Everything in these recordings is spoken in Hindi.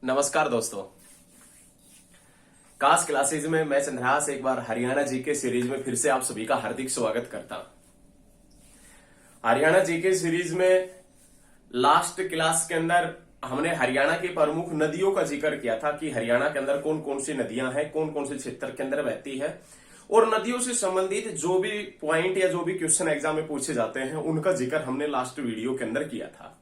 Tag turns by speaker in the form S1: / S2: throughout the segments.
S1: नमस्कार दोस्तों। कास क्लासेज में मैं चंद्रहास एक बार हरियाणा जीके सीरीज में फिर से आप सभी का हार्दिक स्वागत करता हूं। हरियाणा जीके सीरीज में लास्ट क्लास के अंदर हमने हरियाणा की प्रमुख नदियों का जिक्र किया था कि हरियाणा के अंदर कौन कौन सी नदियां हैं, कौन कौन से क्षेत्र के अंदर बहती है, और नदियों से संबंधित जो भी पॉइंट या जो भी क्वेश्चन एग्जाम में पूछे जाते हैं उनका जिक्र हमने लास्ट वीडियो के अंदर किया था।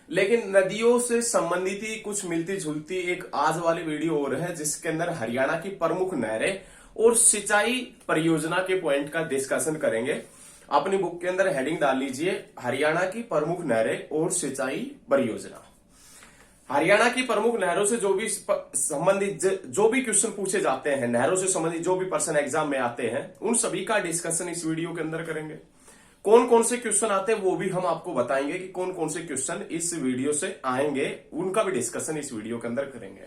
S1: लेकिन नदियों से संबंधित ही कुछ मिलती जुलती एक आज वाली वीडियो और है जिसके अंदर हरियाणा की प्रमुख नहरें और सिंचाई परियोजना के पॉइंट का डिस्कशन करेंगे। अपनी बुक के अंदर हेडिंग डाल लीजिए, हरियाणा की प्रमुख नहरें और सिंचाई परियोजना। हरियाणा की प्रमुख नहरों से जो भी संबंधित जो भी क्वेश्चन पूछे जाते हैं, नहरों से संबंधित जो भी पर्सन एग्जाम में आते हैं, उन सभी का डिस्कशन इस वीडियो के अंदर करेंगे। कौन कौन से क्वेश्चन आते हैं वो भी हम आपको बताएंगे कि कौन कौन से क्वेश्चन इस वीडियो से आएंगे, उनका भी डिस्कशन इस वीडियो के अंदर करेंगे।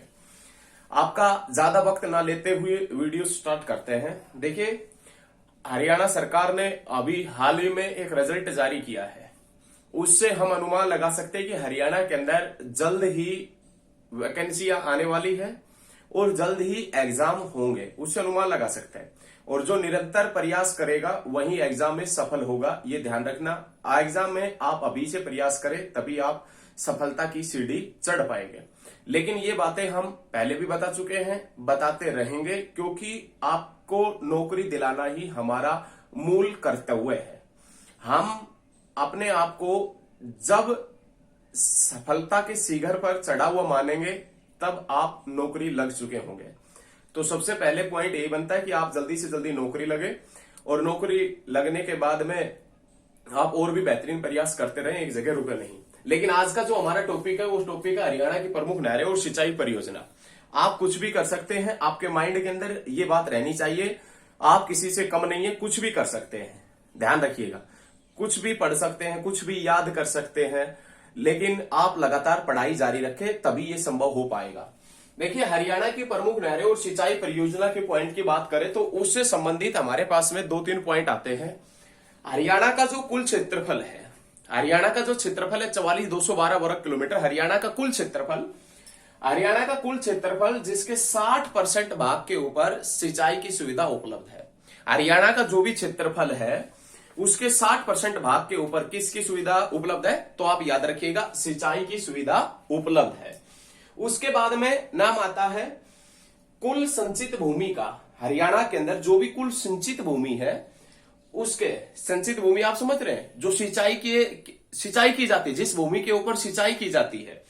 S1: आपका ज्यादा वक्त ना लेते हुए वीडियो स्टार्ट करते हैं। देखिए, हरियाणा सरकार ने अभी हाल ही में एक रिजल्ट जारी किया है, उससे हम अनुमान लगा सकते हैं कि हरियाणा के अंदर जल्द ही वैकेंसियां आने वाली है और जल्द ही एग्जाम होंगे, उससे अनुमान लगा सकते हैं। और जो निरंतर प्रयास करेगा वही एग्जाम में सफल होगा, ये ध्यान रखना। एग्जाम में आप अभी से प्रयास करें तभी आप सफलता की सीढ़ी चढ़ पाएंगे। लेकिन ये बातें हम पहले भी बता चुके हैं, बताते रहेंगे, क्योंकि आपको नौकरी दिलाना ही हमारा मूल कर्तव्य है। हम अपने आप को जब सफलता के शिखर पर चढ़ा हुआ मानेंगे तब आप नौकरी लग चुके होंगे। तो सबसे पहले पॉइंट यही बनता है कि आप जल्दी से जल्दी नौकरी लगे, और नौकरी लगने के बाद में आप और भी बेहतरीन प्रयास करते रहें, एक जगह रुके नहीं। लेकिन आज का जो हमारा टॉपिक है वो टॉपिक है हरियाणा की प्रमुख नहरें और सिंचाई परियोजना। आप कुछ भी कर सकते हैं, आपके माइंड के अंदर ये बात रहनी चाहिए, आप किसी से कम नहीं है, कुछ भी कर सकते हैं। ध्यान रखिएगा, कुछ भी पढ़ सकते हैं, कुछ भी याद कर सकते हैं, लेकिन आप लगातार पढ़ाई जारी रखें तभी ये संभव हो पाएगा। देखिए, हरियाणा की प्रमुख नहरें और सिंचाई परियोजना के पॉइंट की बात करें तो उससे संबंधित हमारे पास में 2-3 पॉइंट आते हैं। हरियाणा का जो कुल क्षेत्रफल है, हरियाणा का जो क्षेत्रफल है 44,212 वर्ग किलोमीटर। हरियाणा का कुल क्षेत्रफल जिसके 60% भाग के ऊपर सिंचाई की सुविधा उपलब्ध है। हरियाणा का जो भी क्षेत्रफल है उसके 60% भाग के ऊपर किसकी सुविधा उपलब्ध है, तो आप याद रखिएगा, सिंचाई की सुविधा उपलब्ध है। उसके बाद में नाम आता है कुल संचित भूमि का। हरियाणा के अंदर जो भी कुल संचित भूमि है, उसके संचित भूमि आप समझ रहे हैं, जो सिंचाई की जाती है, जिस भूमि के ऊपर सिंचाई की जाती है,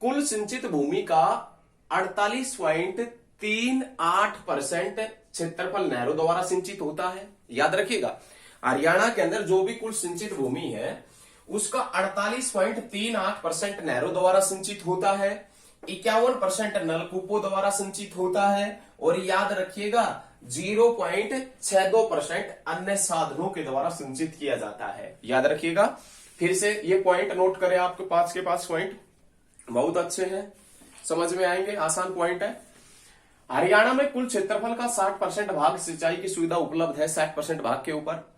S1: कुल संचित भूमि का 48.38% क्षेत्रफल नहरों द्वारा सिंचित होता है। याद रखिएगा, हरियाणा के अंदर जो भी कुल सिंचित भूमि है उसका 48.38% नहरों द्वारा सिंचित होता है, 51% नलकूपों द्वारा सिंचित होता है, और याद रखिएगा 0.62% अन्य साधनों के द्वारा सिंचित किया जाता है। याद रखिएगा, फिर से ये पॉइंट नोट करें, आपके पास पॉइंट बहुत अच्छे हैं, समझ में आएंगे, आसान पॉइंट है। हरियाणा में कुल क्षेत्रफल का 60% भाग सिंचाई की सुविधा उपलब्ध है, 60% भाग के ऊपर।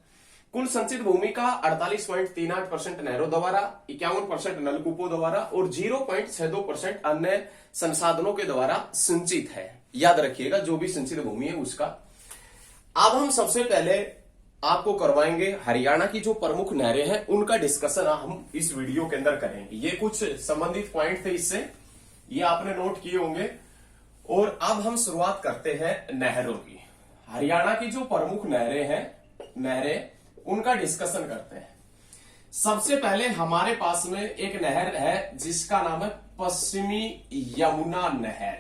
S1: कुल संचित भूमि का 48.38% नहरों द्वारा, 51% नलकूपों द्वारा और 0.62% अन्य संसाधनों के द्वारा सिंचित है। याद रखिएगा, जो भी सिंचित भूमि है उसका। अब हम सबसे पहले आपको करवाएंगे हरियाणा की जो प्रमुख नहरें हैं उनका डिस्कशन हम इस वीडियो के अंदर करेंगे। ये कुछ संबंधित पॉइंट थे, इससे ये आपने नोट किए होंगे। और अब हम शुरुआत करते हैं नहरों की। हरियाणा की जो प्रमुख नहरें उनका डिस्कशन करते हैं। सबसे पहले हमारे पास में एक नहर है जिसका नाम है पश्चिमी यमुना नहर।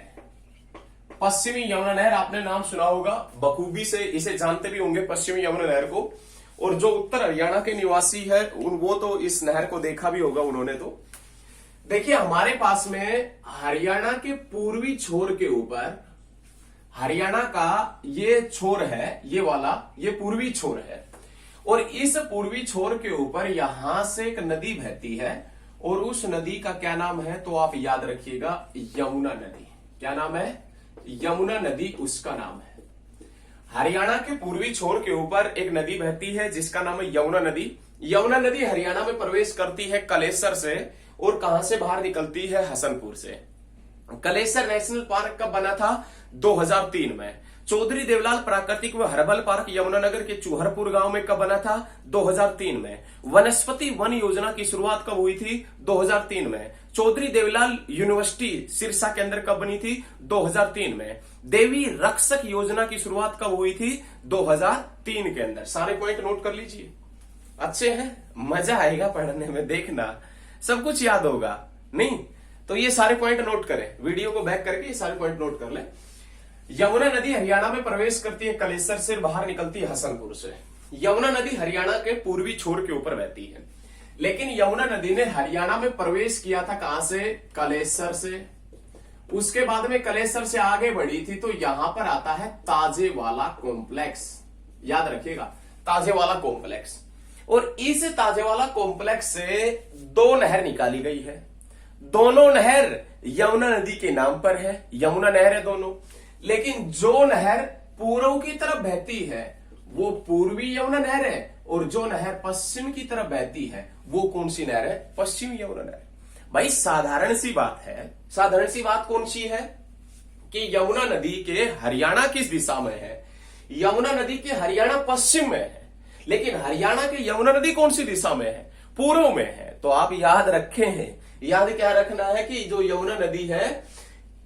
S1: पश्चिमी यमुना नहर आपने नाम सुना होगा, बखूबी से इसे जानते भी होंगे पश्चिमी यमुना नहर को। और जो उत्तर हरियाणा के निवासी है वो तो इस नहर को देखा भी होगा उन्होंने। तो देखिए, हमारे पास में हरियाणा के पूर्वी छोर के ऊपर, हरियाणा का ये छोर है, ये पूर्वी छोर है, और इस पूर्वी छोर के ऊपर यहां से एक नदी बहती है, और उस नदी का क्या नाम है, तो आप याद रखिएगा, यमुना नदी। क्या नाम है? यमुना नदी उसका नाम है। हरियाणा के पूर्वी छोर के ऊपर एक नदी बहती है जिसका नाम है यमुना नदी। यमुना नदी हरियाणा में प्रवेश करती है कलेसर से, और कहां से बाहर निकलती है? हसनपुर से। कलेसर नेशनल पार्क कब बना था? 2003 में। चौधरी देवलाल प्राकृतिक व हर्बल पार्क यमुनानगर के चूहरपुर गांव में कब बना था? 2003 में। वनस्पति वन योजना की शुरुआत कब हुई थी? 2003 में। चौधरी देवलाल यूनिवर्सिटी सिरसा के अंदर कब बनी थी? 2003 में। देवी रक्षक योजना की शुरुआत कब हुई थी? 2003 के अंदर। सारे पॉइंट नोट कर लीजिए, अच्छे हैं, मजा आएगा पढ़ने में, देखना सब कुछ याद होगा। नहीं तो ये सारे पॉइंट नोट करें, वीडियो को बैक करके ये सारे पॉइंट नोट कर लें। यमुना नदी हरियाणा में प्रवेश करती है कलेसर से, बाहर निकलती है हसनपुर से। यमुना नदी हरियाणा के पूर्वी छोर के ऊपर बहती है, लेकिन यमुना नदी ने हरियाणा में प्रवेश किया था कहां से? कलेसर से। उसके बाद में कलेसर से आगे बढ़ी थी तो यहां पर आता है ताजेवाला कॉम्प्लेक्स, याद रखिएगा ताजेवाला कॉम्प्लेक्स। और इस ताजेवाला कॉम्प्लेक्स से दो नहर निकाली गई है, दोनों नहर यमुना नदी के नाम पर है, यमुना नहर है दोनों। लेकिन जो नहर पूर्व की तरफ बहती है वो पूर्वी यमुना नहर है, और जो नहर पश्चिम की तरफ बहती है वो कौन सी नहर है? पश्चिमी यमुना नहर। भाई साधारण सी बात है, साधारण सी बात कौन सी है कि यमुना नदी के हरियाणा किस दिशा में है? यमुना नदी के हरियाणा पश्चिम में है, लेकिन हरियाणा के यमुना नदी कौन सी दिशा में है? पूर्व में है। तो आप याद रखे हैं, याद क्या रखना है कि जो यमुना नदी है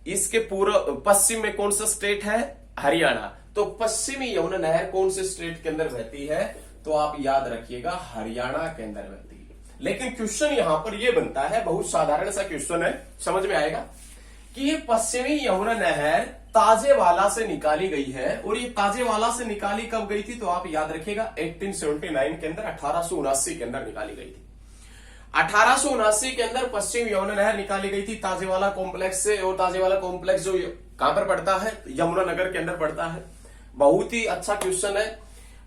S1: इसके पूर्व पश्चिम में कौन सा स्टेट है? हरियाणा। तो पश्चिमी यमुना नहर कौन से स्टेट के अंदर बहती है? तो आप याद रखिएगा हरियाणा के अंदर बहती है। लेकिन क्वेश्चन यहां पर यह बनता है, बहुत साधारण सा क्वेश्चन है, समझ में आएगा कि ये पश्चिमी यमुना नहर ताजेवाला से निकाली गई है, और ये ताजेवाला से निकाली कब गई थी? तो आप याद रखिएगा 1879 के अंदर, 1879 के अंदर निकाली गई थी। 1879 के अंदर पश्चिम यमुना नहर निकाली गई थी ताजेवाला कॉम्प्लेक्स से। और ताजेवाला कॉम्प्लेक्स जो कहां पर पड़ता है? यमुनानगर के अंदर पड़ता है। बहुत ही अच्छा क्वेश्चन है।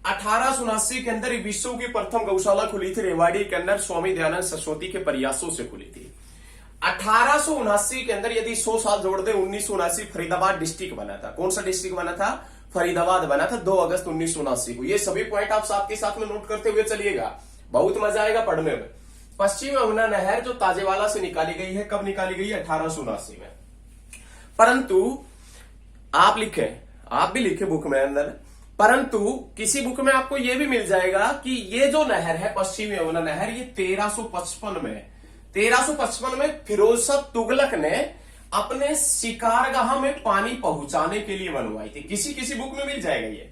S1: 1879 के अंदर विश्व की प्रथम गौशाला खुली थी रेवाड़ी के अंदर, स्वामी दयानंद सरस्वती के प्रयासों से खुली थी। 1879 के अंदर यदि 100 साल जोड़ दे, 1979 फरीदाबाद डिस्ट्रिक्ट बना था। कौन सा डिस्ट्रिक्ट बना था? फरीदाबाद बना था 2 अगस्त 1979 को। ये सभी पॉइंट आप साथ के साथ में नोट करते हुए चलिएगा, बहुत मजा आएगा पढ़ने में। पश्चिम यमुना नहर जो ताजेवाला से निकाली गई है, कब निकाली गई है? 1879 में। परंतु आप लिखे, आप भी लिखे बुक में अंदर, परंतु किसी बुक में आपको यह भी मिल जाएगा कि ये जो नहर है पश्चिम यमुना नहर, ये 1355 में फिरोज शाह तुगलक ने अपने शिकारगाह में पानी पहुंचाने के लिए बनवाई थी। किसी किसी बुक में मिल जाएगा ये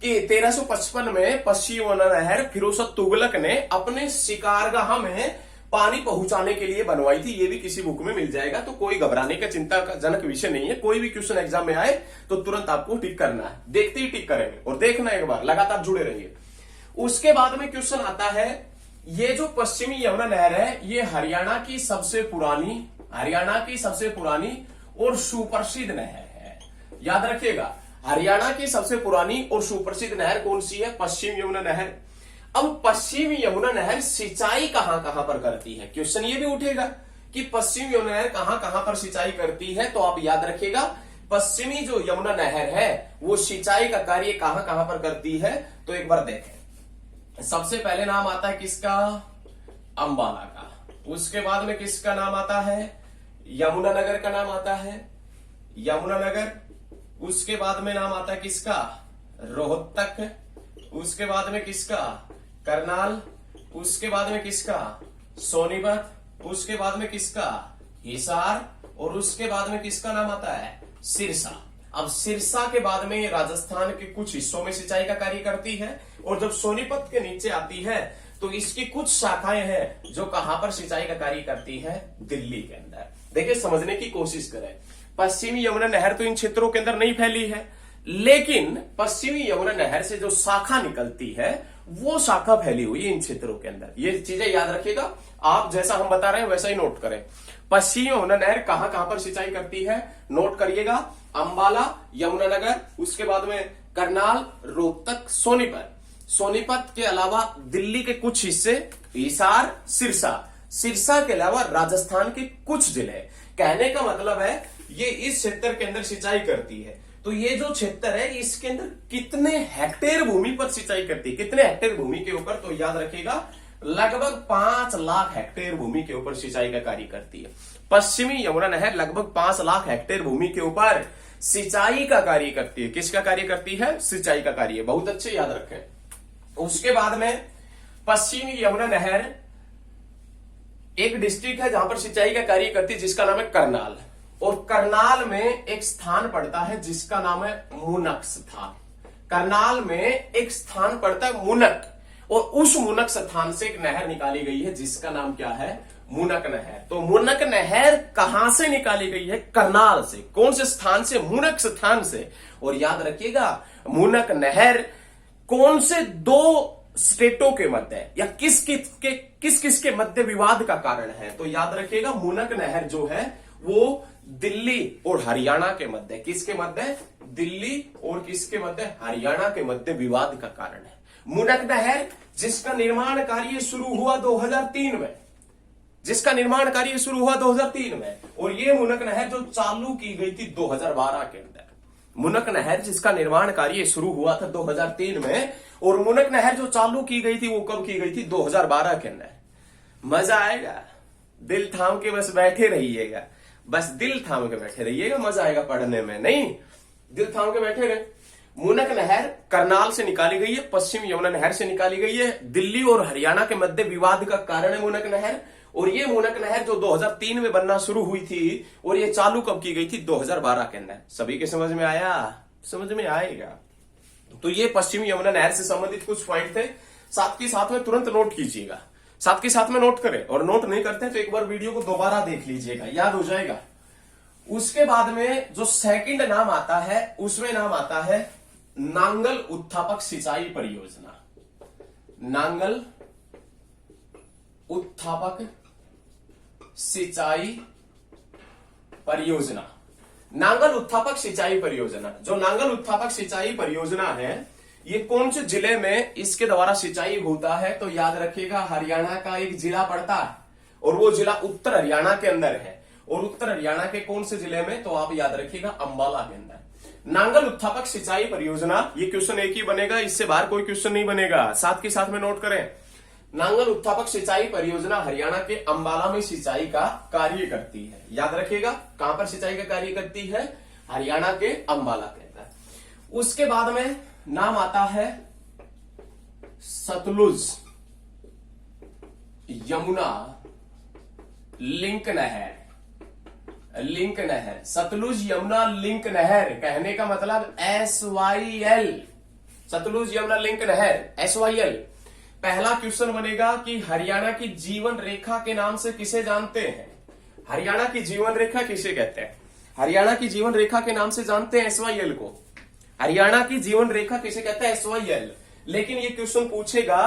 S1: कि 1355 में पश्चिम यमुना नहर फिरोज शाह तुगलक ने अपने शिकारगाह में पानी पहुंचाने के लिए बनवाई थी। ये भी किसी बुक में मिल जाएगा, तो कोई घबराने का चिंता का जनक विषय नहीं है। कोई भी क्वेश्चन एग्जाम में आए तो तुरंत आपको टिक करना है, देखते ही टिक करेंगे, और देखना एक बार, लगातार जुड़े रहिए। उसके बाद में क्वेश्चन आता है, ये जो पश्चिमी यमुना नहर है ये हरियाणा की सबसे पुरानी और सुप्रसिद्ध नहर है। याद रखिएगा, हरियाणा की सबसे पुरानी और सुप्रसिद्ध नहर कौन सी है? पश्चिम यमुना नहर। अब पश्चिमी यमुना नहर सिंचाई कहां कहां पर करती है? क्वेश्चन ये भी उठेगा कि पश्चिम यमुना नहर कहां कहां पर सिंचाई करती है। तो आप याद रखिएगा, पश्चिमी जो यमुना नहर है वो सिंचाई का कार्य कहां कहां पर करती है। तो एक बार देखें, सबसे पहले नाम आता है किसका? अंबाला का। उसके बाद में किसका नाम आता है? यमुनानगर का नाम आता है, यमुनानगर। उसके बाद में नाम आता है किसका? रोहतक। उसके बाद में किसका? करनाल। उसके बाद में किसका? सोनीपत। उसके बाद में किसका? हिसार। और उसके बाद में किसका नाम आता है? सिरसा। अब सिरसा के बाद में राजस्थान के कुछ हिस्सों में सिंचाई का कार्य करती है, और जब सोनीपत के नीचे आती है तो इसकी कुछ शाखाएं हैं जो कहां पर सिंचाई का कार्य करती है? दिल्ली के अंदर। देखिए, समझने की कोशिश करें, पश्चिमी यमुना नहर तो इन क्षेत्रों के अंदर नहीं फैली है, लेकिन पश्चिमी यमुना नहर से जो शाखा निकलती है वो शाखा फैली हुई है इन क्षेत्रों के अंदर। ये चीजें याद रखिएगा, आप जैसा हम बता रहे हैं वैसा ही नोट करें। पश्चिमी यमुना नहर कहां कहां पर सिंचाई करती है, नोट करिएगा। अंबाला, यमुनानगर, उसके बाद में करनाल, रोहतक, सोनीपत। सोनीपत के अलावा दिल्ली के कुछ हिस्से, हिसार, सिरसा। सिरसा के अलावा राजस्थान के कुछ जिले। कहने का मतलब है ये इस क्षेत्र के अंदर सिंचाई करती है। तो ये जो क्षेत्र है इसके अंदर कितने हेक्टेयर भूमि पर सिंचाई करती है? कितने हेक्टेयर भूमि के ऊपर? तो याद रखिएगा, लगभग 5 लाख हेक्टेयर भूमि के ऊपर सिंचाई का कार्य करती है। पश्चिमी यमुना नहर लगभग 5 लाख हेक्टेयर भूमि के ऊपर सिंचाई का कार्य करती है। किसका कार्य करती है? सिंचाई का कार्य। बहुत अच्छे याद रखें। उसके बाद में पश्चिमी यमुना नहर एक डिस्ट्रिक्ट है जहां पर सिंचाई का कार्य करती है, जिसका नाम है करनाल। और करनाल में एक स्थान पड़ता है जिसका नाम है मुनक स्थान। करनाल में एक स्थान पड़ता है मुनक, और उस मुनक स्थान से एक नहर निकाली गई है जिसका नाम क्या है? मुनक नहर। तो मुनक नहर कहां से निकाली गई है? करनाल से। कौन से स्थान से? मुनक स्थान से। और याद रखिएगा, मुनक नहर कौन से 2 स्टेटों के मध्य या किस किस के मध्य विवाद का कारण है? तो याद रखिएगा, मुनक नहर जो है वो दिल्ली और हरियाणा के मध्य। किसके मध्य? दिल्ली और किसके मध्य? हरियाणा के मध्य विवाद का कारण है। मुनक नहर जिसका निर्माण कार्य शुरू हुआ 2003 में, जिसका निर्माण कार्य शुरू हुआ 2003 में, और ये मुनक नहर जो चालू की गई थी 2012 के अंदर। मुनक नहर जिसका निर्माण कार्य शुरू हुआ था 2003 में, और मुनक नहर जो चालू की गई थी वो कब की गई थी? 2012 के अंदर। मजा आएगा, दिल थाम के बस बैठे रहिएगा, बस दिल थाम के बैठे रहिएगा, मजा आएगा पढ़ने में। नहीं, दिल थाम के बैठे रहे। मुनक नहर करनाल से निकाली गई है, पश्चिम यमुना नहर से निकाली गई है, दिल्ली और हरियाणा के मध्य विवाद का कारण है मुनक नहर। और ये मुनक नहर जो 2003 में बनना शुरू हुई थी, और ये चालू कब की गई थी? 2012 के अंदर। सभी के समझ में आया? समझ में आएगा। तो ये पश्चिमी यमुना नहर से संबंधित कुछ पॉइंट थे। साथ के साथ में तुरंत नोट कीजिएगा, साथ के साथ में नोट करें, और नोट नहीं करते तो एक बार वीडियो को दोबारा देख लीजिएगा, याद हो जाएगा। उसके बाद में जो सेकंड नाम आता है, उसमें नाम आता है नांगल उत्थापक सिंचाई परियोजना। नांगल उत्थापक सिंचाई परियोजना। नांगल उत्थापक सिंचाई परियोजना, जो नांगल उत्थापक सिंचाई परियोजना है, ये कौन से जिले में इसके द्वारा सिंचाई होता है? तो याद रखिएगा, हरियाणा का एक जिला पड़ता है, और वो जिला उत्तर हरियाणा के अंदर है। और उत्तर हरियाणा के कौन से जिले में? तो आप याद रखिएगा, अंबाला के अंदर। नांगल उत्थापक सिंचाई परियोजना, ये क्वेश्चन एक ही बनेगा, इससे बाहर कोई क्वेश्चन नहीं बनेगा। साथ के साथ में नोट करें, नांगल उत्थापक सिंचाई परियोजना हरियाणा के अंबाला में सिंचाई का कार्य करती है। याद रखिएगा, कहां पर सिंचाई का कार्य करती है? हरियाणा के अंबाला के अंदर। उसके बाद में नाम आता है सतलुज यमुना लिंक नहर। लिंक नहर, सतलुज यमुना लिंक नहर, कहने का मतलब SYL, सतलुज यमुना लिंक नहर, SYL। पहला क्वेश्चन बनेगा कि हरियाणा की जीवन रेखा के नाम से किसे जानते हैं? हरियाणा की जीवन रेखा किसे कहते हैं? हरियाणा की जीवन रेखा के नाम से जानते हैं SYL को। हरियाणा की जीवन रेखा किसे कहते हैं? SYL। लेकिन ये क्वेश्चन पूछेगा,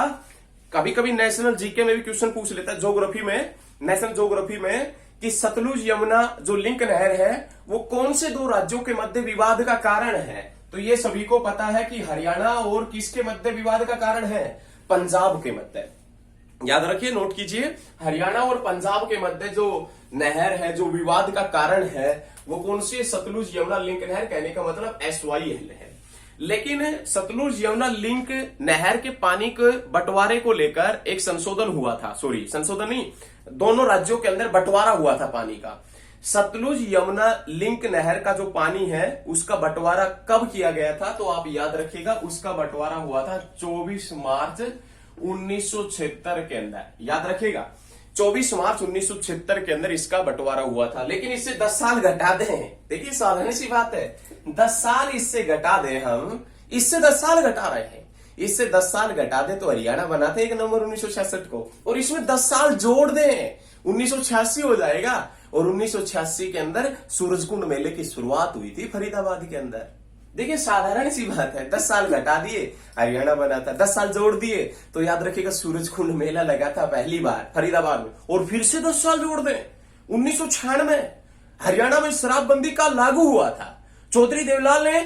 S1: कभी कभी नेशनल जीके में भी क्वेश्चन पूछ लेता है, ज्योग्राफी में, नेशनल ज्योग्राफी में, कि सतलुज यमुना जो लिंक नहर है वो कौन से 2 राज्यों के मध्य विवाद का कारण है? तो ये सभी को पता है कि हरियाणा और किसके मध्य विवाद का कारण है? पंजाब के मध्य। याद रखिए, नोट कीजिए, हरियाणा और पंजाब के मध्य जो नहर है, जो विवाद का कारण है, वो कौन सी? सतलुज यमुना लिंक नहर, कहने का मतलब SYL है। लेकिन सतलुज यमुना लिंक नहर के पानी के बंटवारे को लेकर एक संशोधन हुआ था, सॉरी संशोधन नहीं, दोनों राज्यों के अंदर बंटवारा हुआ था पानी का। सतलुज यमुना लिंक नहर का जो पानी है उसका बंटवारा कब किया गया था? तो आप याद रखिएगा, उसका बंटवारा हुआ था 24 मार्च 1976 के अंदर। याद रखिएगा, 24 मार्च 1976 के अंदर इसका बंटवारा हुआ था। लेकिन इससे 10 साल घटा दें, देखिए साधारण सी बात है, 10 साल इससे घटा दें, हम इससे 10 साल घटा रहे हैं, इससे 10 साल घटा दें तो हरियाणा बनाते एक नंबर 1966 को, और इसमें 10 साल जोड़ दें 1986 हो जाएगा। और 1986 के अंदर सूरजकुंड मेले की शुरुआत हुई थी फरीदाबाद के अंदर। देखिए साधारण सी बात है, 10 साल घटा दिए हरियाणा बना था, 10 साल जोड़ दिए तो याद रखिएगा सूरजकुंड मेला लगा था पहली बार फरीदाबाद में, और फिर से 10 साल जोड़ दें 1996 हरियाणा में शराबबंदी का लागू हुआ था। चौधरी देवलाल ने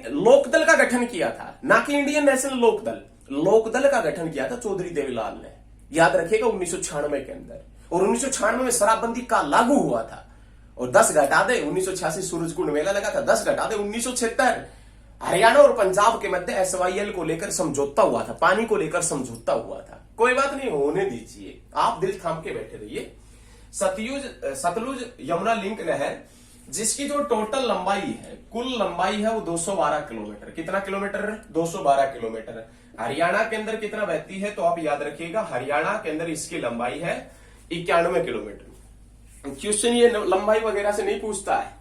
S1: लोकदल का गठन किया था, ना कि इंडियन नेशनल लोकदल, लोकदल का गठन किया था चौधरी देवलाल ने। याद रखिएगा 1996 के अंदर, और 1996 में शराबबंदी का लागू हुआ था। और 10 घटा दे 1986 सूरजकुंड मेला लगा था, 10 घटा दे 1976 हरियाणा और पंजाब के मध्य SYL को लेकर समझौता हुआ था, पानी को लेकर समझौता हुआ था। कोई बात नहीं, होने दीजिए, आप दिल थाम के बैठे रहिए। सतलुज यमुना लिंक नहर, जिसकी जो टोटल लंबाई है, कुल लंबाई है वो 212 किलोमीटर। कितना किलोमीटर? 212 किलोमीटर। हरियाणा के अंदर कितना बहती है? तो आप याद रखिएगा, हरियाणा के अंदर इसकी लंबाई है 91 किलोमीटर। क्वेश्चन ये लंबाई वगैरह से नहीं पूछता है,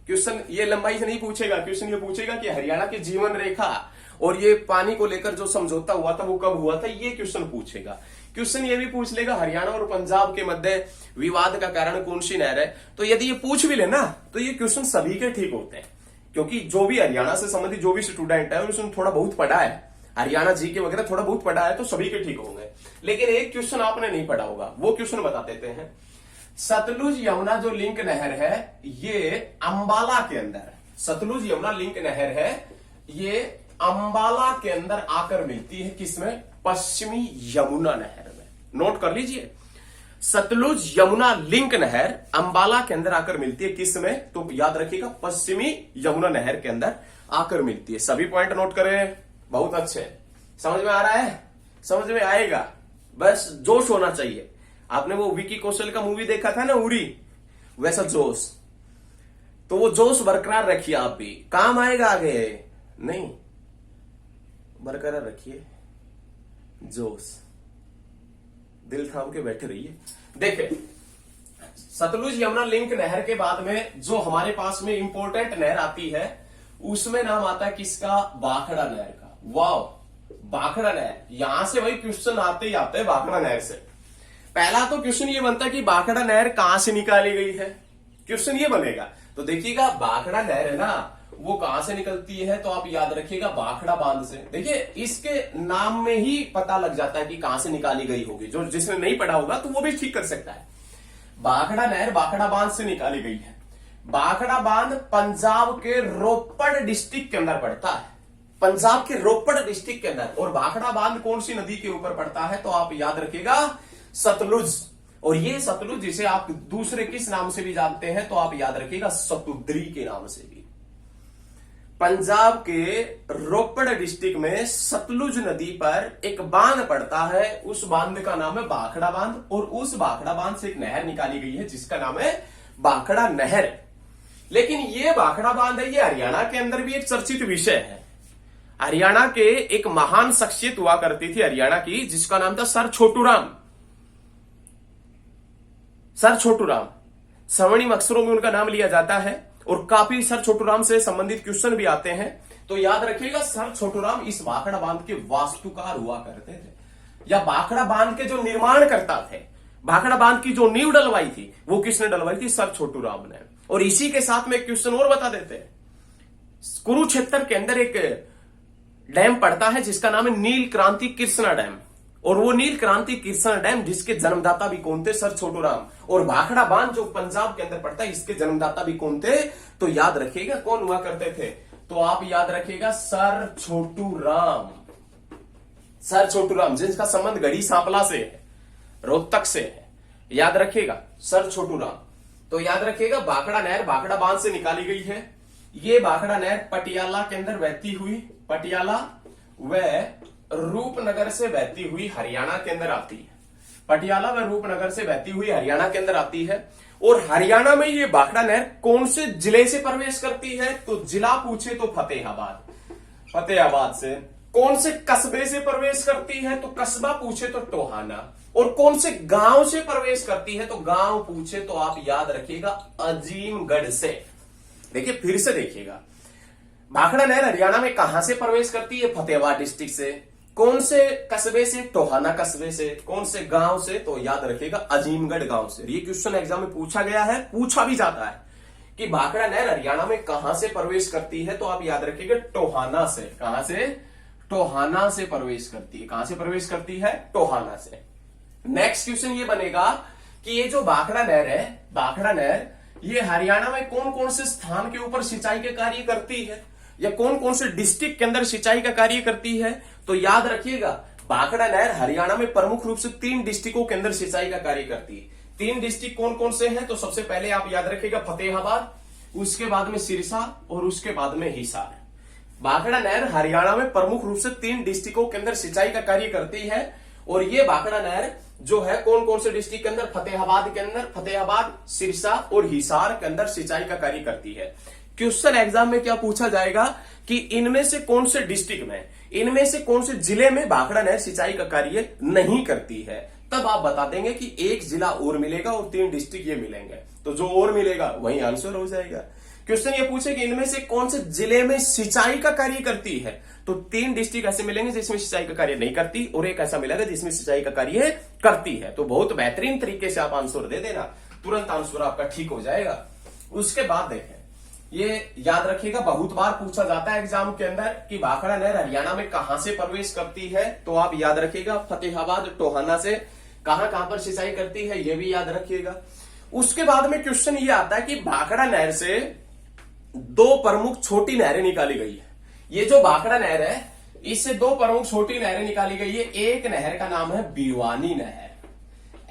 S1: क्वेश्चन ये लंबाई से नहीं पूछेगा। क्वेश्चन ये पूछेगा कि हरियाणा की जीवन रेखा और ये पानी को लेकर जो समझौता हुआ था वो कब हुआ था, ये क्वेश्चन पूछेगा। क्वेश्चन ये भी पूछ लेगा हरियाणा और पंजाब के मध्य विवाद का कारण कौन सी नहर है। तो यदि ये पूछ भी लेना तो ये क्वेश्चन सभी के ठीक होते हैं, क्योंकि जो भी हरियाणा से संबंधित जो भी स्टूडेंट है उसने थोड़ा बहुत पढ़ा है, हरियाणा जी के वगैरह थोड़ा बहुत पढ़ा है, तो सभी के ठीक होंगे। लेकिन एक क्वेश्चन आपने नहीं पढ़ा होगा, वो क्वेश्चन बता देते हैं। सतलुज यमुना जो लिंक नहर है ये अंबाला के अंदर, सतलुज यमुना लिंक नहर है ये अंबाला के अंदर आकर मिलती है। किसमें? पश्चिमी यमुना नहर में। नोट कर लीजिए, सतलुज यमुना लिंक नहर अंबाला के अंदर आकर मिलती है। किसमें? तो याद रखिएगा, पश्चिमी यमुना नहर के अंदर आकर मिलती है। सभी पॉइंट नोट करें, बहुत अच्छे। समझ में आ रहा है? समझ में आएगा, बस जोश होना चाहिए। आपने वो विकी कौशल का मूवी देखा था ना, उरी, वैसा जोश, तो वो जोश बरकरार रखिए। आप भी काम आएगा आगे, नहीं बरकरार रखिए जोश, दिल थाम के बैठे रहिए। देखे, सतलुज यमुना लिंक नहर के बाद में जो हमारे पास में इंपॉर्टेंट नहर आती है उसमें नाम आता है किसका? भाखड़ा नहर का। वाह, भाखड़ा नहर, यहां से वही क्वेश्चन आते ही आते हैं भाखड़ा नहर से। पहला तो क्वेश्चन ये बनता है कि भाखड़ा नहर कहां से निकाली गई है, क्वेश्चन ये बनेगा। तो देखिएगा, भाखड़ा नहर है ना, वो कहां से निकलती है? तो आप याद रखिएगा, भाखड़ा बांध से। देखिए, इसके नाम में ही पता लग जाता है कि कहां से निकाली गई होगी। जो जिसने नहीं पढ़ा होगा तो वो भी ठीक कर सकता है। भाखड़ा नहर भाखड़ा बांध से निकाली गई है। भाखड़ा बांध पंजाब के रोपड़ डिस्ट्रिक्ट के अंदर पड़ता है, पंजाब के रोपड़ डिस्ट्रिक्ट के अंदर। और भाखड़ा बांध कौन सी नदी के ऊपर पड़ता है? तो आप याद रखिएगा, सतलुज। और ये सतलुज जिसे आप दूसरे किस नाम से भी जानते हैं? तो आप याद रखिएगा, सतुद्री के नाम से भी। पंजाब के रोपड़ डिस्ट्रिक्ट में सतलुज नदी पर एक बांध पड़ता है, उस बांध का नाम है भाखड़ा बांध। और उस भाखड़ा बांध से एक नहर निकाली गई है जिसका नाम है भाखड़ा नहर। लेकिन ये भाखड़ा बांध है, ये हरियाणा के अंदर भी एक चर्चित विषय है। हरियाणा के एक महान शख्सियत हुआ करती थी हरियाणा की, जिसका नाम था सर छोटूराम। सर छोटूराम, स्वर्णिम अक्षरों में उनका नाम लिया जाता है और काफी सर छोटूराम से संबंधित क्वेश्चन भी आते हैं। तो याद रखिएगा, सर छोटूराम इस भाखड़ा बांध के वास्तुकार हुआ करते थे, या भाखड़ा बांध के जो निर्माण करता थे, भाखड़ा बांध की जो नींव डलवाई थी वो किसने डलवाई थी? सर छोटूराम ने। और इसी के साथ में एक क्वेश्चन और बता देते हैं। कुरुक्षेत्र के अंदर एक डैम पड़ता है जिसका नाम है नील क्रांति कृष्णा डैम। और वो नील क्रांति कृष्णा डैम जिसके जन्मदाता भी कौन थे? सर छोटूराम। और भाखड़ा बांध जो पंजाब के अंदर पड़ता है, इसके जन्मदाता भी कौन थे? तो याद रखिएगा, कौन हुआ करते थे? तो आप याद रखिएगा, सर छोटूराम। सर छोटूराम, जिसका संबंध गढ़ी सांपला से है, रोहतक से है, याद रखिएगा, सर छोटूराम। तो याद रखिएगा, भाखड़ा नहर भाखड़ा बांध से निकाली गई है। ये भाखड़ा नहर पटियाला के अंदर बहती हुई, पटियाला व रूपनगर से बहती हुई हरियाणा के अंदर आती है। पटियाला व रूपनगर से बहती हुई हरियाणा के अंदर आती है। और हरियाणा में ये भाखड़ा नहर कौन से जिले से प्रवेश करती है? तो जिला पूछे तो फतेहाबाद, फतेहाबाद से। कौन से कस्बे से प्रवेश करती है? तो कस्बा पूछे तो टोहाना। और कौन से गांव से प्रवेश करती है? तो गांव पूछे तो आप याद रखिएगा, अजीमगढ़ से। देखिए, फिर से देखिएगा, भाखड़ा नहर हरियाणा में कहां से प्रवेश करती है? फतेहाबाद डिस्ट्रिक्ट से। कौन से कस्बे से? टोहाना कस्बे से। कौन से गांव से? तो याद रखिएगा, अजीमगढ़ गांव से। ये क्वेश्चन एग्जाम में पूछा गया है, पूछा भी जाता है कि भाखड़ा नहर हरियाणा में कहां से प्रवेश करती है? तो आप याद रखिएगा, टोहाना से। कहां से? टोहाना से प्रवेश करती है। कहां से प्रवेश करती है? टोहाना से। नेक्स्ट क्वेश्चन ये बनेगा कि ये जो भाखड़ा नहर है, भाखड़ा नहर ये हरियाणा में कौन कौन से स्थान के ऊपर सिंचाई के कार्य करती है, या कौन कौन से डिस्ट्रिक्ट के अंदर सिंचाई का कार्य करती है? तो याद रखिएगा, भाखड़ा नहर हरियाणा में प्रमुख रूप से 3 डिस्ट्रिक्टों के अंदर सिंचाई का कार्य करती है। 3 डिस्ट्रिक्ट कौन कौन से हैं? तो सबसे पहले आप याद रखिएगा, फतेहाबाद, उसके बाद में सिरसा और उसके बाद में हिसार। भाखड़ा नहर हरियाणा में प्रमुख रूप से 3 डिस्ट्रिक्टों के अंदर सिंचाई का कार्य करती है। और ये भाखड़ा नहर जो है कौन कौन से डिस्ट्रिक्ट के अंदर, फतेहाबाद के अंदर, फतेहाबाद, सिरसा और हिसार के अंदर सिंचाई का कार्य करती है। क्वेश्चन एग्जाम में क्या पूछा जाएगा कि इनमें से कौन से डिस्ट्रिक्ट में, इनमें से कौन से जिले में भाखड़ा नहर सिंचाई का कार्य नहीं करती है, तब आप बता देंगे कि एक जिला और मिलेगा और 3 डिस्ट्रिक्ट ये मिलेंगे, तो जो और मिलेगा वही आंसर हो जाएगा। क्वेश्चन ये पूछे कि इनमें से कौन से जिले में सिंचाई का कार्य करती है, तो 3 डिस्ट्रिक्ट ऐसे मिलेंगे जिसमें सिंचाई का कार्य नहीं करती और एक ऐसा मिलेगा जिसमें सिंचाई का कार्य करती है। तो बहुत बेहतरीन तरीके से आप आंसर दे देना, तुरंत आंसर आपका ठीक हो जाएगा। उसके बाद देखें, ये याद रखिएगा बहुत बार पूछा जाता है एग्जाम के अंदर कि भाखड़ा नहर हरियाणा में कहां से प्रवेश करती है, तो आप याद रखिएगा फतेहाबाद टोहाना से कहां पर सिंचाई करती है, ये भी याद रखिएगा। उसके बाद में क्वेश्चन ये आता है कि भाखड़ा नहर से 2 प्रमुख छोटी नहरें निकाली गई है। ये जो भाखड़ा नहर है इससे 2 प्रमुख छोटी नहरें निकाली गई है। एक नहर का नाम है भिवानी नहर।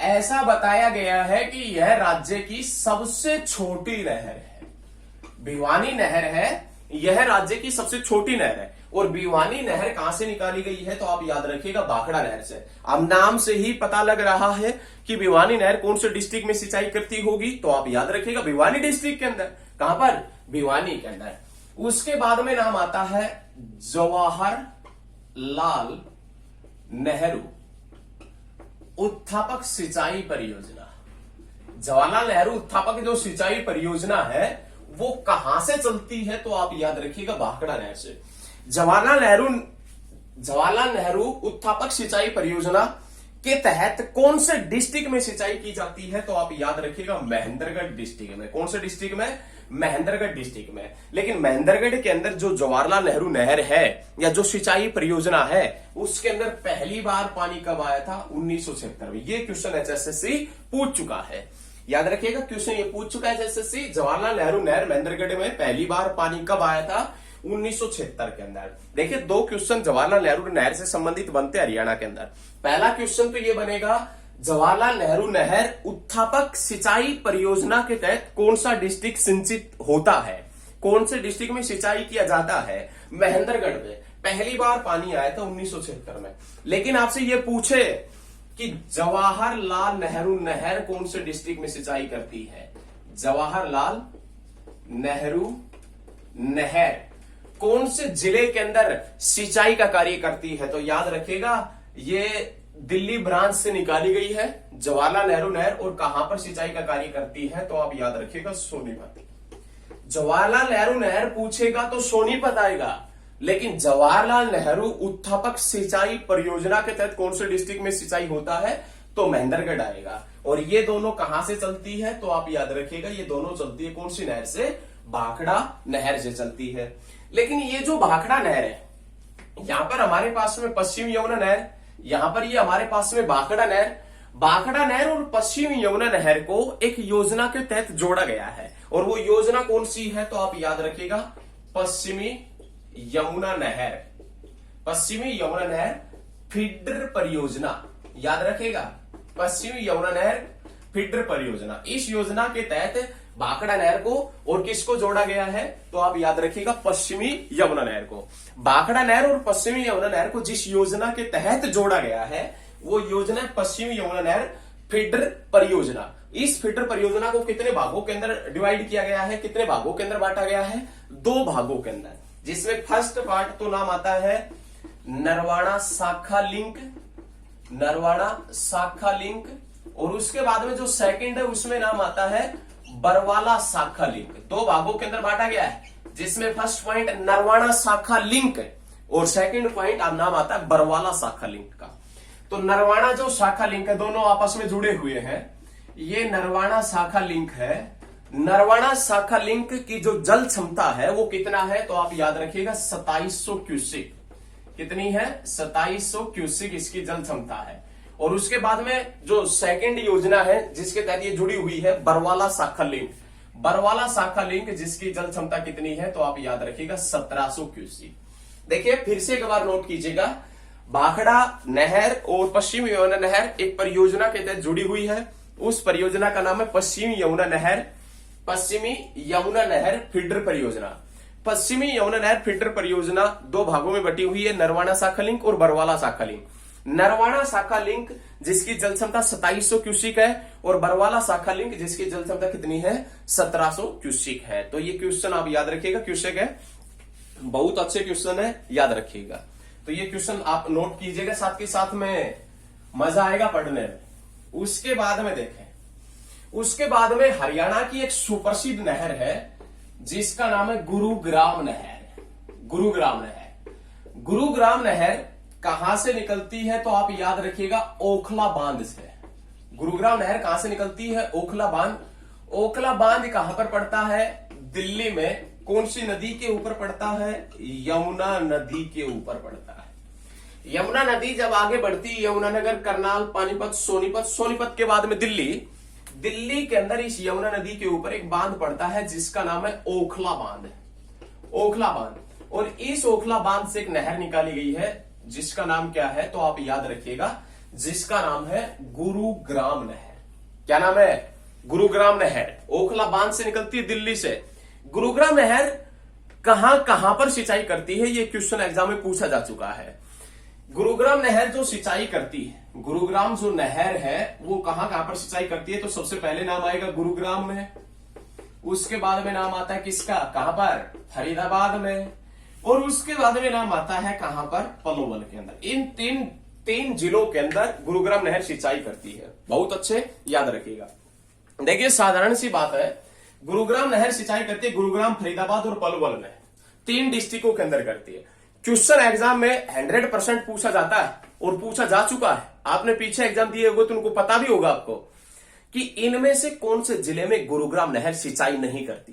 S1: ऐसा बताया गया है कि यह राज्य की सबसे छोटी नहर है। भिवानी नहर है, यह राज्य की सबसे छोटी नहर है। और भिवानी नहर कहां से निकाली गई है, तो आप याद रखिएगा भाखड़ा नहर से। अब नाम से ही पता लग रहा है कि भिवानी नहर कौन से डिस्ट्रिक्ट में सिंचाई करती होगी, तो आप याद रखिएगा भिवानी डिस्ट्रिक्ट के अंदर। कहां पर, भिवानी के अंदर। उसके बाद में नाम आता है जवाहरलाल नेहरू उत्थापक सिंचाई परियोजना। जवाहरलाल नेहरू उत्थापक जो सिंचाई परियोजना है वो कहां से चलती है, तो आप याद रखिएगा भाखड़ा नहर से। जवाहरलाल नेहरू उत्थापक सिंचाई परियोजना के तहत कौन से डिस्ट्रिक्ट में सिंचाई की जाती है, तो आप याद रखिएगा महेंद्रगढ़ डिस्ट्रिक्ट में। कौन से डिस्ट्रिक्ट में, महेंद्रगढ़ डिस्ट्रिक्ट में। लेकिन महेंद्रगढ़ के अंदर जो जवाहरलाल नेहरू नहर है या जो सिंचाई परियोजना है उसके अंदर पहली बार पानी कब आया था, 1976 में। ये क्वेश्चन एचएसएससी पूछ चुका है, याद रखिएगा। क्वेश्चन ये पूछ चुका है एचएसएससी, जवाहरलाल नेहरू नहर महेंद्रगढ़ में पहली बार पानी कब आया था, 1976 के अंदर। देखिए 2 क्वेश्चन जवाहरलाल नेहरू नहर से संबंधित बनते हैं हरियाणा के अंदर। पहला क्वेश्चन तो ये बनेगा, जवाहरलाल नेहरू नहर उत्थापक सिंचाई परियोजना के तहत कौन सा डिस्ट्रिक्ट सिंचित होता है, कौन से डिस्ट्रिक्ट में सिंचाई किया जाता है। महेंद्रगढ़ में पहली बार पानी आया था 1976 में। लेकिन आपसे ये पूछे कि जवाहरलाल नेहरू नहर कौन से डिस्ट्रिक्ट में सिंचाई करती है, जवाहरलाल नेहरू नहर कौन से जिले के अंदर सिंचाई का कार्य करती है, तो याद रखिएगा ये दिल्ली ब्रांच से निकाली गई है जवाहरलाल नेहरू नहर। और कहां पर सिंचाई का कार्य करती है, तो आप याद रखिएगा सोनीपत। जवाहरलाल नेहरू नहर पूछेगा तो सोनीपत आएगा, लेकिन जवाहरलाल नेहरू उत्थापक सिंचाई परियोजना के तहत कौन से डिस्ट्रिक्ट में सिंचाई होता है, तो महेंद्रगढ़ आएगा। और ये दोनों कहां से चलती है, तो आप याद रखिएगा ये दोनों चलती है कौन सी नहर से, भाखड़ा नहर से चलती है। लेकिन ये जो भाखड़ा नहर है, यहां पर हमारे पास में पश्चिम यमुना नहर, यहां पर ये हमारे पास में भाखड़ा नहर। भाखड़ा नहर और पश्चिम यमुना नहर को एक योजना के तहत जोड़ा गया है। और वो योजना कौन सी है, तो आप याद रखिएगा पश्चिमी यमुना नहर, पश्चिमी यमुना नहर फीडर परियोजना। याद रखिएगा पश्चिमी यमुना नहर फीडर परियोजना। इस योजना के तहत भाखड़ा नहर को और किसको जोड़ा गया है, तो आप याद रखिएगा पश्चिमी यमुना नहर को। भाखड़ा नहर और पश्चिमी यमुना नहर को जिस योजना के तहत जोड़ा गया है वो योजना पश्चिमी यमुना नहर फीडर परियोजना। इस फीडर परियोजना को कितने भागों के अंदर डिवाइड किया गया है, कितने भागों के अंदर बांटा गया है, 2 भागों के अंदर। जिसमें फर्स्ट पार्ट तो नाम आता है नरवाड़ा शाखा लिंक, नरवाड़ा शाखा लिंक। और उसके बाद में जो सेकंड है उसमें नाम आता है बरवाला शाखा लिंक। 2 भागों के अंदर बांटा गया है, जिसमें फर्स्ट पॉइंट नरवाड़ा शाखा लिंक और सेकंड पॉइंट नाम आता है बरवाला शाखा लिंक का। तो नरवाड़ा जो शाखा लिंक है दोनों आपस में जुड़े हुए हैं। ये नरवाड़ा शाखा लिंक है। नरवाड़ा शाखा लिंक की जो जल क्षमता है वो कितना है, तो आप याद रखिएगा 2700 क्यूसिक। कितनी है, 2700 क्यूसिक इसकी जल क्षमता है। और उसके बाद में जो सेकंड योजना है जिसके तहत ये जुड़ी हुई है बरवाला शाखा लिंक, बरवाला शाखा लिंक जिसकी जल क्षमता कितनी है, तो आप याद रखिएगा 1700 क्यूसिक। देखिए फिर से एक बार नोट कीजिएगा, भाखड़ा नहर और पश्चिम यमुना नहर एक परियोजना के तहत जुड़ी हुई है। उस परियोजना का नाम है पश्चिमी यमुना नहर, पश्चिमी यमुना नहर फीडर परियोजना। पश्चिमी यमुना नहर फीडर परियोजना 2 भागों में बटी हुई है, नरवाड़ा शाखा लिंक और बरवाला शाखा लिंक। नरवाना शाखा लिंक जिसकी जल क्षमता 2700 क्यूसिक है और बरवाला शाखा लिंक जिसकी जल क्षमता कितनी है 1700 क्यूसिक है। तो ये क्वेश्चन आप याद रखिएगा, क्यूसिक है, बहुत अच्छे क्वेश्चन है, याद रखिएगा। तो ये क्वेश्चन आप नोट कीजिएगा, साथ के साथ में मजा आएगा पढ़ने में। उसके बाद में देखें, उसके बाद में हरियाणा की एक सुप्रसिद्ध नहर है जिसका नाम है गुरुग्राम नहर। गुरुग्राम नहर, गुरुग्राम नहर कहां से निकलती है तो आप याद रखिएगा ओखला बांध से। गुरुग्राम नहर कहां से निकलती है? ओखला बांध। ओखला बांध कहां पर पड़ता है? दिल्ली में। कौन सी नदी के ऊपर पड़ता है? यमुना नदी के ऊपर पड़ता है। यमुना नदी जब आगे बढ़ती, यमुनानगर, करनाल, पानीपत, सोनीपत, सोनीपत के बाद में दिल्ली, दिल्ली के अंदर इस यमुना नदी के ऊपर एक बांध पड़ता है जिसका नाम है ओखला बांध। ओखला बांध। और इस ओखला बांध से एक नहर निकाली गई है जिसका नाम क्या है तो आप याद रखिएगा, जिसका नाम है गुरुग्राम नहर। क्या नाम है? गुरुग्राम नहर। ओखला बांध से निकलती है दिल्ली से। गुरुग्राम नहर कहां कहां पर सिंचाई करती है, यह क्वेश्चन एग्जाम में पूछा जा चुका है। गुरुग्राम नहर जो सिंचाई करती है, गुरुग्राम जो नहर है वो कहां कहां पर सिंचाई करती है तो सबसे पहले नाम आएगा गुरुग्राम में। उसके बाद में नाम आता है किसका? कहां पर? फरीदाबाद में। और उसके बाद में नाम आता है कहां पर? पलवल के अंदर। इन तीन जिलों के अंदर गुरुग्राम नहर सिंचाई करती है। बहुत अच्छे, याद रखिएगा। देखिए साधारण सी बात है, गुरुग्राम नहर सिंचाई करती है गुरुग्राम, फरीदाबाद और पलवल में, 3 डिस्ट्रिक्टों के अंदर करती है। क्वेश्चन एग्जाम में 100% पूछा जाता है और पूछा जा चुका है। आपने पीछे एग्जाम दिए होंगे तो उनको पता भी होगा आपको कि इनमें से कौन से जिले में गुरुग्राम नहर सिंचाई नहीं करती।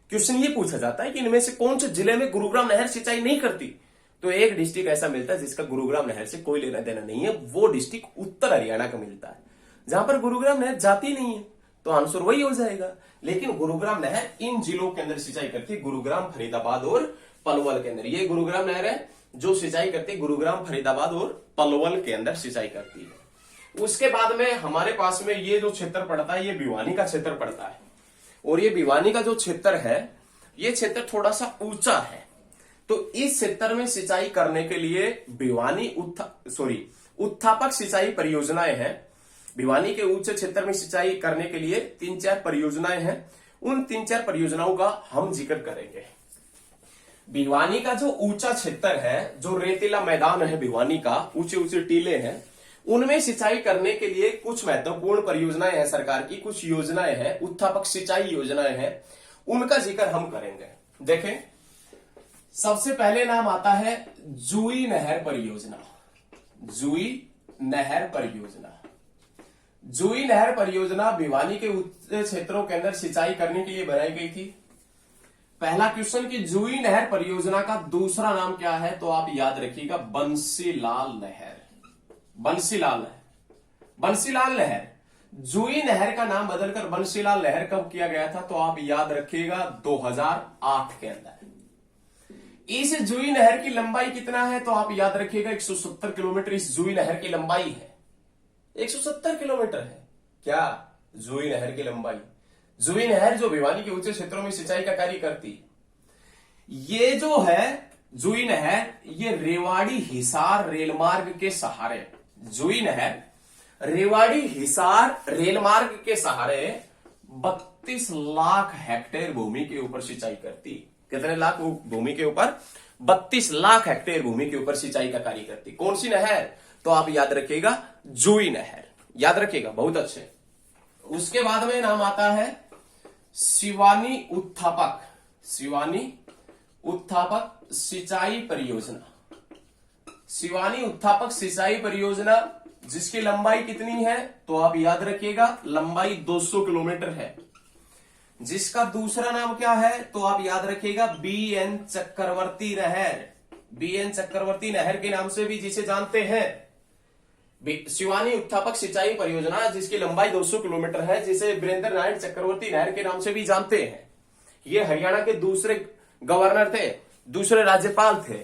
S1: क्वेश्चन ये पूछा जाता है कि इनमें से कौन से जिले में गुरुग्राम नहर सिंचाई नहीं करती, तो एक डिस्ट्रिक्ट ऐसा मिलता है जिसका गुरुग्राम नहर से कोई लेना देना नहीं है। वो डिस्ट्रिक्ट उत्तर हरियाणा का मिलता है जहां पर गुरुग्राम नहर जाती नहीं है, तो आंसर वही हो जाएगा। लेकिन गुरुग्राम नहर इन जिलों के अंदर सिंचाई करती है, गुरुग्राम, फरीदाबाद और पलवल के अंदर। ये गुरुग्राम नहर है जो सिंचाई करती है गुरुग्राम, फरीदाबाद और पलवल के अंदर सिंचाई करती है। उसके बाद में हमारे पास में ये जो क्षेत्र पड़ता है, ये भिवानी का क्षेत्र पड़ता है। और ये भिवानी का जो क्षेत्र है, ये क्षेत्र थोड़ा सा ऊंचा है, तो इस क्षेत्र में सिंचाई करने के लिए भिवानी उत्थापक सिंचाई परियोजनाएं हैं। भिवानी के ऊंचे क्षेत्र में सिंचाई करने के लिए 3-4 परियोजनाएं हैं। उन 3-4 परियोजनाओं का हम जिक्र करेंगे। भिवानी का जो ऊंचा क्षेत्र है, जो रेतीला मैदान है भिवानी का, ऊंचे ऊंचे टीले हैं, उनमें सिंचाई करने के लिए कुछ महत्वपूर्ण परियोजनाएं हैं सरकार की, कुछ योजनाएं हैं, उत्थापक सिंचाई योजनाएं हैं, उनका जिक्र हम करेंगे। देखें, सबसे पहले नाम आता है जुई नहर परियोजना। जुई नहर परियोजना। जुई नहर परियोजना भिवानी के ऊंचे क्षेत्रों के अंदर सिंचाई करने के लिए बनाई गई थी। पहला क्वेश्चन की जुई नहर परियोजना का दूसरा नाम क्या है तो आप याद रखिएगा बंसीलाल नहर। बंसीलाल नहर। बंसीलाल नहर। जुई नहर का नाम बदलकर बंसीलाल नहर कब किया गया था तो आप याद रखिएगा 2008 के अंदर। इस जुई नहर की लंबाई कितना है तो आप याद रखिएगा 170 किलोमीटर इस जुई नहर की लंबाई है। 170 किलोमीटर है क्या जुई नहर की लंबाई। जुई नहर जो भिवानी के ऊंचे क्षेत्रों में सिंचाई का कार्य करती है। ये जो है जुई नहर, ये रेवाड़ी हिसार रेलमार्ग के सहारे, जुई नहर रेवाड़ी हिसार रेलमार्ग के सहारे 32 लाख हेक्टेयर भूमि के ऊपर सिंचाई करती। कितने लाख भूमि के ऊपर? 32 लाख हेक्टेयर भूमि के ऊपर सिंचाई का कार्य करती। कौन सी नहर तो आप याद रखिएगा जुई नहर, याद रखिएगा, बहुत अच्छे। उसके बाद में नाम आता है शिवानी उत्थापक, शिवानी उत्थापक सिंचाई परियोजना। शिवानी उत्थापक सिंचाई परियोजना जिसकी लंबाई कितनी है तो आप याद रखिएगा लंबाई 200 किलोमीटर है। जिसका दूसरा नाम क्या है तो आप याद रखिएगा BN चक्रवर्ती नहर। BN चक्रवर्ती नहर के नाम से भी जिसे जानते हैं। शिवानी उत्थापक सिंचाई परियोजना जिसकी लंबाई 200 किलोमीटर है, जिसे वीरेंद्र नारायण चक्रवर्ती नहर के नाम से भी जानते हैं। ये हरियाणा के दूसरे गवर्नर थे, दूसरे राज्यपाल थे।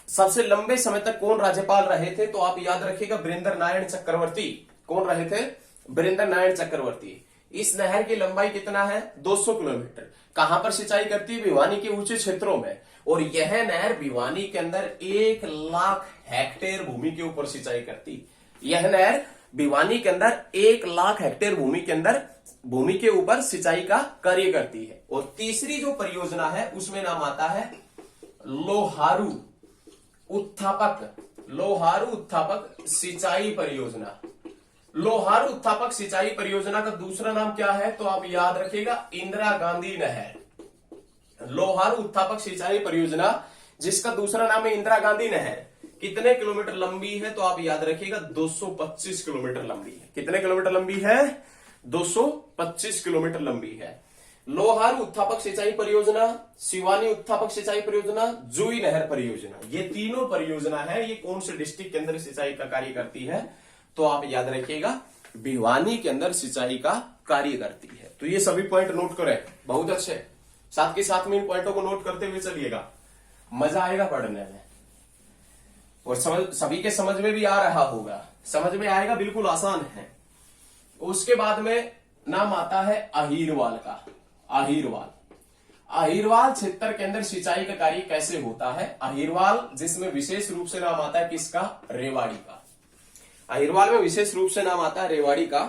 S1: सबसे लंबे समय तक कौन राज्यपाल रहे थे तो आप याद रखिएगा वीरेंद्र नारायण चक्रवर्ती। कौन रहे थे? वीरेंद्र नारायण चक्रवर्ती। इस नहर की लंबाई कितना है? 200 किलोमीटर। कहां पर सिंचाई करती है? भिवानी के ऊंचे क्षेत्रों में। और यह नहर भिवानी के अंदर 1 लाख हेक्टेयर भूमि के ऊपर सिंचाई करती। यह नहर भिवानी के अंदर 1 लाख हेक्टेयर भूमि के ऊपर सिंचाई का कार्य करती है। और तीसरी जो परियोजना है उसमें नाम आता है लोहारू उत्थापक सिंचाई परियोजना। लोहारू उत्थापक सिंचाई परियोजना का दूसरा नाम क्या है? तो आप याद रखिएगा, इंदिरा गांधी नहर। लोहारू उत्थापक सिंचाई परियोजना जिसका दूसरा नाम है इंदिरा गांधी नहर, कितने किलोमीटर लंबी है? तो आप याद रखिएगा 225 किलोमीटर लंबी है। कितने किलोमीटर लंबी है? 225 किलोमीटर लंबी है। लोहारू उत्थापक सिंचाई परियोजना, शिवानी उत्थापक सिंचाई परियोजना, जुई नहर परियोजना, ये तीनों परियोजना है। ये कौन से डिस्ट्रिक्ट के अंदर सिंचाई का कार्य करती है? तो आप याद रखिएगा भिवानी के अंदर सिंचाई का कार्य करती है। तो ये सभी पॉइंट नोट करें, बहुत अच्छे। साथ के साथ में इन पॉइंटों को नोट करते हुए चलिएगा, मजा आएगा पढ़ने में और सभी के समझ में भी आ रहा होगा। समझ में आएगा, बिल्कुल आसान है। उसके बाद में नाम आता है अहीरवाल का। अहीरवाल क्षेत्र के अंदर सिंचाई का कार्य कैसे होता है? अहीरवाल जिसमें विशेष रूप से नाम आता है किसका? रेवाड़ी का। अहीरवाल में विशेष रूप से नाम आता है रेवाड़ी का।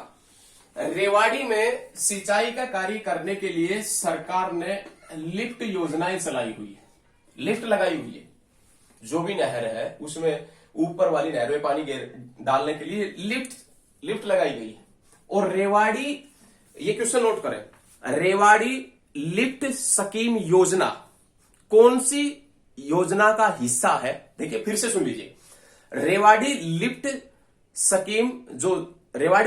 S1: रेवाड़ी में सिंचाई का कार्य करने के लिए सरकार ने लिफ्ट योजनाएं चलाई हुई है, लिफ्ट लगाई हुई है। जो भी नहर है उसमें ऊपर वाली नहर में पानी डालने के लिए लिफ्ट लगाई गई है। और रेवाड़ी, ये क्वेश्चन नोट करें, रेवाड़ी लिफ्ट स्कीम योजना कौन सी योजना का हिस्सा है? देखिए फिर से सुन लीजिए, रेवाड़ी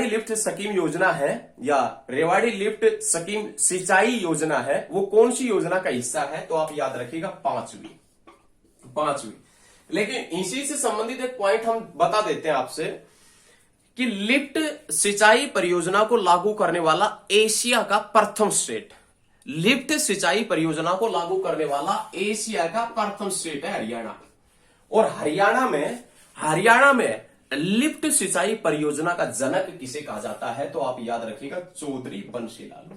S1: लिफ्ट स्कीम योजना है या रेवाड़ी लिफ्ट स्कीम सिंचाई योजना है, वो कौन सी योजना का हिस्सा है? तो आप याद रखिएगा पांचवी। लेकिन इसी से संबंधित एक पॉइंट हम बता देते हैं आपसे कि लिफ्ट सिंचाई परियोजना को लागू करने वाला एशिया का प्रथम स्टेट, लिफ्ट सिंचाई परियोजना को लागू करने वाला एशिया का प्रथम स्टेट है हरियाणा। और हरियाणा में लिफ्ट सिंचाई परियोजना का जनक किसे कहा जाता है? तो आप याद रखिएगा चौधरी बंशीलाल को।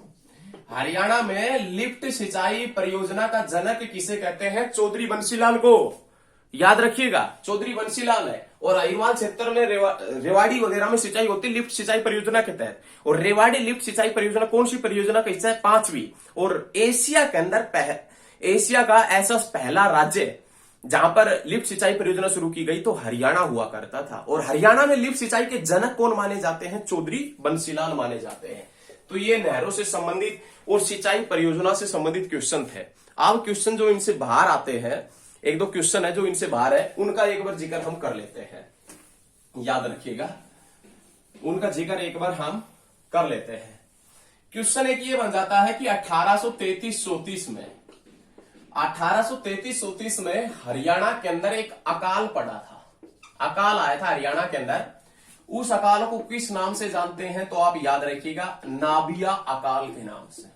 S1: हरियाणा में लिफ्ट सिंचाई परियोजना का जनक किसे कहते हैं? चौधरी बंशीलाल को। याद रखिएगा चौधरी बंशीलाल है। और अहीरवाल क्षेत्र में रेवाड़ी वगैरह में सिंचाई होती है लिफ्ट सिंचाई परियोजना के तहत। और रेवाड़ी लिफ्ट सिंचाई परियोजना कौन सी परियोजना का हिस्सा है? 5वीं। और एशिया के अंदर एशिया का ऐसा पहला राज्य जहां पर लिफ्ट सिंचाई परियोजना शुरू की गई तो हरियाणा हुआ करता था। और हरियाणा में लिफ्ट सिंचाई के जनक कौन माने जाते हैं? चौधरी बंशीलाल माने जाते हैं। तो ये नहरों से संबंधित और सिंचाई परियोजना से संबंधित क्वेश्चन थे। अब क्वेश्चन जो इनसे बाहर आते हैं, एक दो क्वेश्चन है जो इनसे बाहर है, उनका एक बार जिक्र हम कर लेते हैं। याद रखिएगा, उनका जिक्र एक बार हम कर लेते हैं। क्वेश्चन एक ये बन जाता है कि 1833-34 में हरियाणा के अंदर एक अकाल पड़ा था, अकाल आया था हरियाणा के अंदर। उस अकाल को किस नाम से जानते हैं? तो आप याद रखिएगा नाबिया अकाल के नाम से।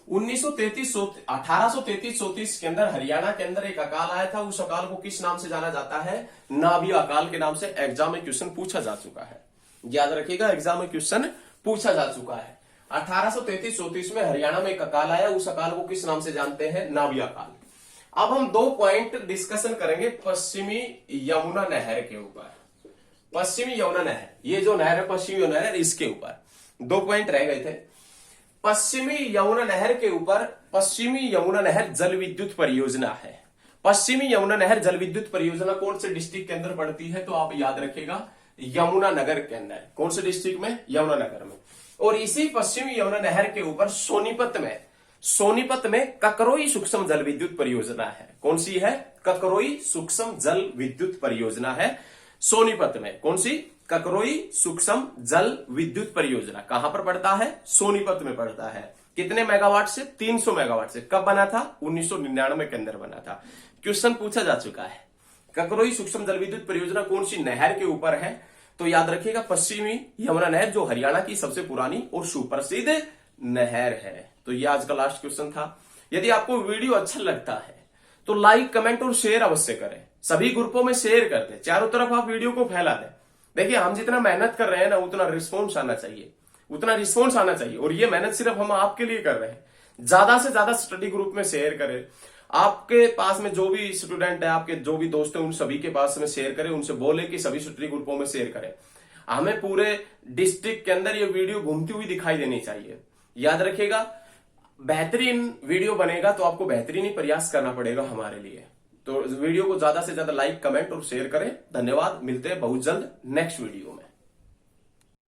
S1: 1833-34 के अंदर हरियाणा के अंदर एक अकाल आया था। उस अकाल को किस नाम से जाना जाता है? नाबिया अकाल के नाम से। एग्जाम में क्वेश्चन पूछा जा चुका है, याद रखिएगा एग्जाम में क्वेश्चन पूछा जा चुका है। 1833-34 में हरियाणा में एक अकाल आया, उस अकाल को किस नाम से जानते हैं? नाबिया अकाल। अब हम 2 पॉइंट डिस्कशन करेंगे पश्चिमी यमुना नहर के ऊपर। पश्चिमी यमुना नहर, ये जो नहर है पश्चिमी यमुना नहर, इसके ऊपर 2 पॉइंट रह गए थे। पश्चिमी यमुना नहर के ऊपर पश्चिमी यमुना नहर जल विद्युत परियोजना है। पश्चिमी यमुना नहर जल विद्युत परियोजना कौन से डिस्ट्रिक्ट के अंदर पड़ती है? तो आप याद रखिएगा यमुनानगर के अंदर। कौन से डिस्ट्रिक्ट में? यमुनानगर में। और इसी पश्चिमी यमुना नहर के ऊपर सोनीपत में ककरोई सूक्ष्म जल विद्युत परियोजना है। कौन सी है? ककरोई सूक्ष्म जल विद्युत परियोजना है सोनीपत में। कौन सी? ककरोई सूक्ष्म जल विद्युत परियोजना। कहां पर पड़ता है? सोनीपत में पड़ता है। कितने मेगावाट से? 300 मेगावाट से। कब बना था? 1999 के अंदर बना था। क्वेश्चन पूछा जा चुका है। ककरोई सूक्ष्म जल विद्युत परियोजना कौन सी नहर के ऊपर है? तो याद रखिएगा पश्चिमी यमुना नहर, जो हरियाणा की सबसे पुरानी और सुप्रसिद्ध नहर है। तो ये आज का लास्ट क्वेश्चन था। यदि आपको वीडियो अच्छा लगता है तो लाइक, कमेंट और शेयर अवश्य करें। सभी ग्रुपों में शेयर कर दें, चारों तरफ आप वीडियो को फैला दें। देखिए हम जितना मेहनत कर रहे हैं ना, उतना रिस्पॉन्स आना चाहिए। उतना रिस्पॉन्स आना चाहिए। और ये मेहनत सिर्फ हम आपके लिए कर रहे हैं। ज्यादा से ज्यादा स्टडी ग्रुप में शेयर करें। आपके पास में जो भी स्टूडेंट है, आपके जो भी दोस्त हैं, उन सभी के पास में शेयर करें। उनसे बोले कि सभी स्टडी ग्रुपों में शेयर करें। हमें पूरे डिस्ट्रिक्ट के अंदर ये वीडियो घूमती हुई दिखाई देनी चाहिए। याद रखिएगा, बेहतरीन वीडियो बनेगा तो आपको बेहतरीन ही प्रयास करना पड़ेगा हमारे लिए। तो वीडियो को ज्यादा से ज्यादा लाइक, कमेंट और शेयर करें। धन्यवाद। मिलते हैं बहुत जल्द नेक्स्ट वीडियो में।